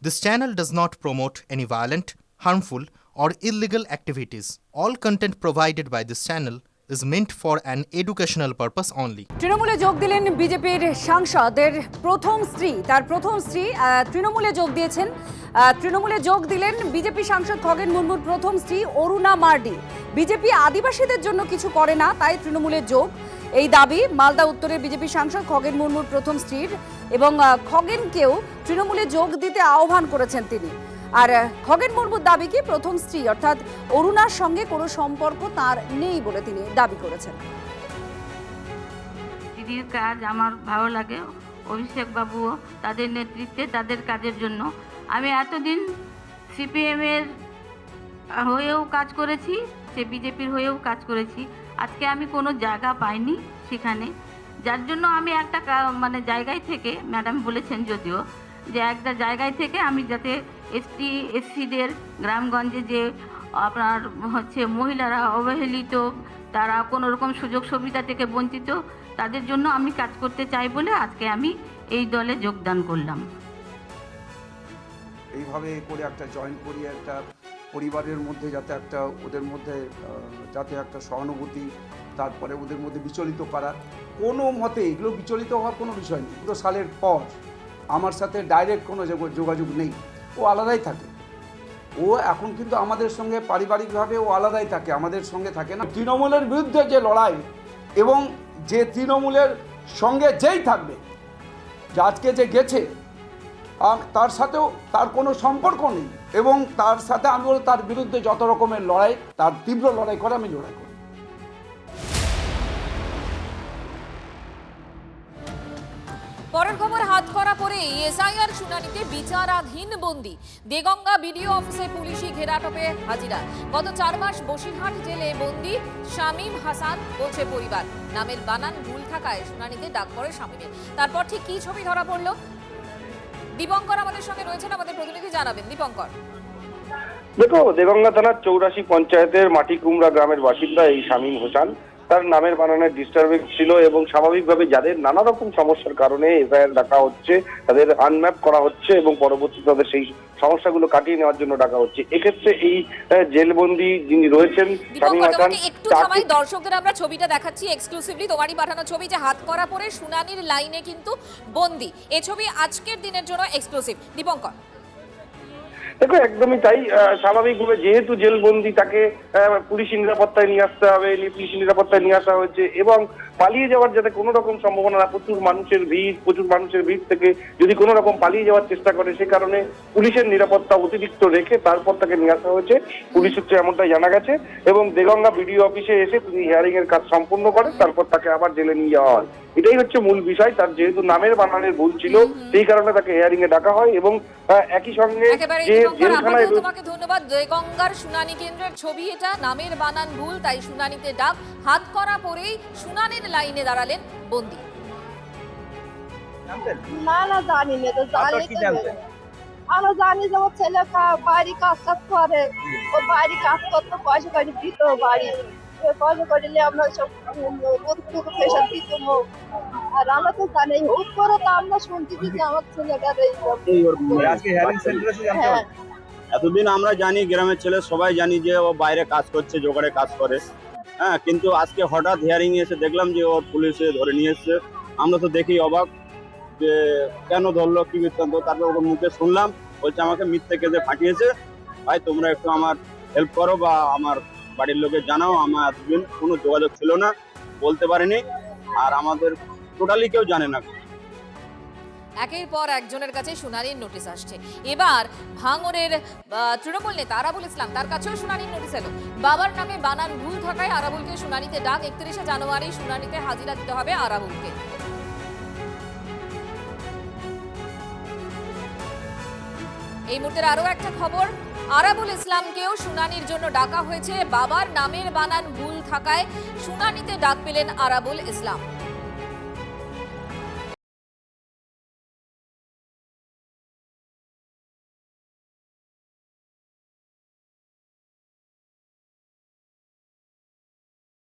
This channel does not promote any violent, harmful, or illegal activities. All content provided by this channel is meant for an educational purpose only. তৃণমূলে যোগ দিলেন বিজেপির সাংসদের প্রথম স্ত্রী। তার প্রথম স্ত্রী তৃণমূলে যোগ দিয়েছেন। তৃণমূলে যোগ দিলেন বিজেপি সাংসদ খগেন মুর্মুর প্রথম স্ত্রী অরুণা মার্ডি। বিজেপি আদিবাসীদের জন্য কিছু করে না, তাই তৃণমূলে যোগ, এই দাবি মালদা উত্তরের বিজেপি সাংসদ খগেন মুর্মুর প্রথম স্ত্রীর, এবং খগেনকেও তৃণমূলে যোগ দিতে আহ্বান করেছেন তিনি। আর খগেন মুর্মুর দাবি কি প্রথম স্ত্রী অর্থাৎ অরুণার সঙ্গে কোনো সম্পর্ক তার নেই বলে তিনি দাবি করেছেন। দিদির কাজ আমার ভালো লাগে, অভিষেক বাবুও তাদের নেতৃত্বে তাদের কাজের জন্য। আমি এতদিন সিপিএমের হয়েও কাজ করেছি, সে বিজেপির হয়েও কাজ করেছি। আজকে আমি কোনো জায়গা পাইনি সেখানে, যার জন্য আমি একটা জায়গায় থেকে, ম্যাডাম বলেছেন যদিও, যে একটা জায়গায় থেকে আমি যাতে এসটি এসসিদের গ্রামগঞ্জে যে আপনার মহিলারা অবহেলিত, তারা কোনো রকম সুযোগ সুবিধা থেকে বঞ্চিত, তাদের জন্য আমি কাজ করতে চাই বলে আজকে আমি এই দলে যোগদান করলাম। এইভাবে করে একটা জয়েন করিয়ে একটা পরিবারের মধ্যে যাতে ওদের মধ্যে যাতে একটা সহানুভূতি, তারপরে ওদের মধ্যে বিচলিত করা, কোনো মতে এগুলো বিচলিত হওয়ার কোনো বিষয় নেই। 2 সালের পর আমার সাথে ডাইরেক্ট কোনো যোগাযোগ নেই, ও আলাদাই থাকে। ও এখন কিন্তু আমাদের সঙ্গে পারিবারিকভাবে ও আলাদাই থাকে, আমাদের সঙ্গে থাকে না। তৃণমূলের বিরুদ্ধে যে লড়াই, এবং যে তৃণমূলের সঙ্গে যেই থাকবে, যে আজকে যে গেছে তার সাথেও তার কোনো সম্পর্ক নেই, এবং তার সাথে আমি বলি তার বিরুদ্ধে যত রকমের লড়াই, তার তীব্র লড়াই করে আমি লড়াই করি। পরের খবর, হাত করা পরে এসআইআর শুনানিতে বিচারাধীন বন্দী। দেগঙ্গা বিডিও অফিসে পুলিশি ঘেরাটোপে হাজিরা। গত 4 মাস বসিরহাট জেলে বন্দী শামীম হাসান বলছে পরিবার, নামের বানান ভুল থাকায় শুনানিতে ডাক পড়ে শামীমের। তারপর ঠিক কি ছবি ধরা পড়ল, দীপঙ্কর আমাদের সঙ্গে রয়েছেন, আমাদের প্রতিনিধি জানাবেন। দীপঙ্কর, দেখো, দেগঙ্গা থানার 84 পঞ্চায়েতের মাটিকুমড়া গ্রামের বাসিন্দা এই শামীম হোসেন, তার নামের বানানের ডিস্টারবেন্স ছিল, এবং স্বাভাবিকভাবে যাদের নানা রকম সমস্যার কারণে এফআইআর ডাকা হচ্ছে, তাদের আনম্যাপ করা হচ্ছে এবং পরবর্তীতে তাদের সেই সমস্যাগুলো কাটিয়ে নেওয়ার জন্য ডাকা হচ্ছে। এক্ষেত্রে এই জেলবন্দি যিনি রয়েছেন শামীম হাসান, একটু থামাই, দর্শকদের আমরা ছবিটা দেখাচ্ছি এক্সক্লুসিভলি, তোমারই পাঠানো ছবি, যে হাত করা পরে শুনানির লাইনে কিন্তু বন্দি। এই ছবি আজকের দিনের জন্য এক্সক্লুসিভ। দীপঙ্কর, দেখো, একদমই তাই। স্বাভাবিকভাবে যেহেতু জেলবন্দি, তাকে পুলিশি নিরাপত্তায় নিয়ে আসতে হবে, পুলিশি নিরাপত্তায় নিয়ে আসা হয়েছে, এবং পালিয়ে যাওয়ার যাতে কোনো রকম সম্ভাবনা না, প্রচুর মানুষের ভিড় থেকে যদি কোনো রকম পালিয়ে যাওয়ার চেষ্টা করে, সে কারণে পুলিশের নিরাপত্তা অতিরিক্ত রেখে তারপর তাকে নিয়ে আসা হয়েছে। পুলিশ সূত্রে এমনটাই জানা গেছে, এবং দেগঙ্গা বিডিও অফিসে এসে তিনি হিয়ারিং এর কাজ সম্পূর্ণ করেন, তারপর তাকে আবার জেলে নিয়ে যাওয়া হয়। এটাই হচ্ছে মূল বিষয়। তার যেহেতু নামের বানানের ভুল ছিল, সেই কারণে তাকে হিয়ারিং এ ডাকা হয়, এবং একই সঙ্গে যে জেলখানায়। তোমাকে ধন্যবাদ। দেগঙ্গার শুনানি কেন্দ্রের ছবি এটা, নামের বানান ভুল তাই শুনানিতে ডাক। হাত করা পরেই শুনানির লাইনে দাঁড়ালেন বন্দী। না জানি না, তো আমরা জানি যে ওর ছেলে বাড়ি কাজ করে, ও বাড়ি কাজ করতে পয়সা করে দিত, বাড়ি পয়সা করে আমরা সব পেশা দিত। আর আমরা তো জানি হুট করে, তো আমরা শুনছি যে আমার ছেলেটার এতদিন আমরা জানি, গ্রামের ছেলে সবাই জানি যে ও বাইরে কাজ করছে, জোগাড়ে কাজ করে। হ্যাঁ, কিন্তু আজকে হঠাৎ হিয়ারিং এসে দেখলাম যে ওর পুলিশে ধরে নিয়ে এসছে। আমরা তো দেখি অবাক যে কেন ধরলো, কি বৃত্তান্ত। তারপর ওর মুখে শুনলাম, বলছে আমাকে মিথ্যে কেসে ফাটিয়েছে, ভাই তোমরা একটু আমার হেল্প করো বা আমার বাড়ির লোকে জানাও। আমার এতদিন কোনো যোগাযোগ ছিল না, বলতে পারিনি, আর আমাদের টোটালি কেউ জানে না। একের পর একজনের কাছে শুনানির নোটিশ আসছে। এবার ভাঙড়ের তৃণমূল নেতা আরাবুল ইসলাম, তার কাছেও শুনানির নোটিশ এলো। বাবার নামে বানান ভুল থাকায় আরাবুলকে শুনানিতে ডাক। 31শে জানুয়ারি শুনানিতে হাজিরা দিতে হবে আরাবুলকে। এই মুহূর্তের আরো একটা খবর, আরাবুল ইসলামকেও শুনানির জন্য ডাকা হয়েছে। বাবার নামের বানান ভুল থাকায় শুনানিতে ডাক পেলেন আরাবুল ইসলাম।